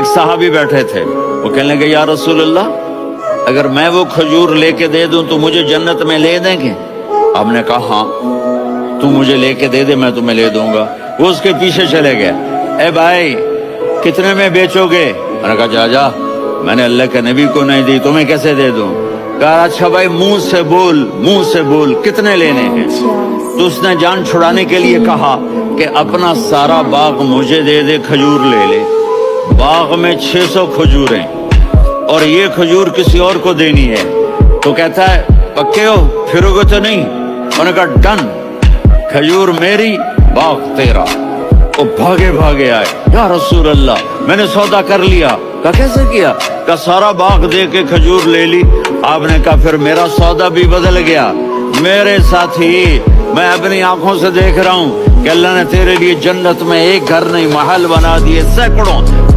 एक सहाबी बैठे थे, वो कहने लगे या रसूल अल्लाह, अगर मैं वो खजूर लेके दे दूं तो मुझे जन्नत में ले देंगे? आपने कहा हाँ, तू मुझे लेके दे दे, मैं तुम्हें ले दूंगा। वो उसके पीछे चले गए, ए भाई कितने में बेचोगे? मैंने कहा जा जा, मैंने अल्लाह के नबी को नहीं दी, तुम्हें कैसे दे दूं? कहा अच्छा भाई मुंह से बोल, कितने लेने हैं? तो उसने जान छुड़ाने के लिए कहा कि अपना सारा बाग मुझे दे दे, खजूर ले ले। बाग में 600 खजूर हैं और ये खजूर किसी और को देनी है। तो कहता है पक्के हो, फिरोगे तो नहीं? उन्होंने कहा डन, खजूर मेरी, बाग तेरा। वो भागे भागे आए, या रसूल अल्लाह मैंने सौदा कर लिया। कहा कैसे किया? का सारा बाग दे के खजूर ले ली। आपने कहा फिर मेरा सौदा भी बदल गया। मेरे साथी, मैं अपनी आंखों से देख रहा हूँ कि अल्लाह ने तेरे लिए जन्नत में एक घर नहीं महल बना दिए, सैकड़ों।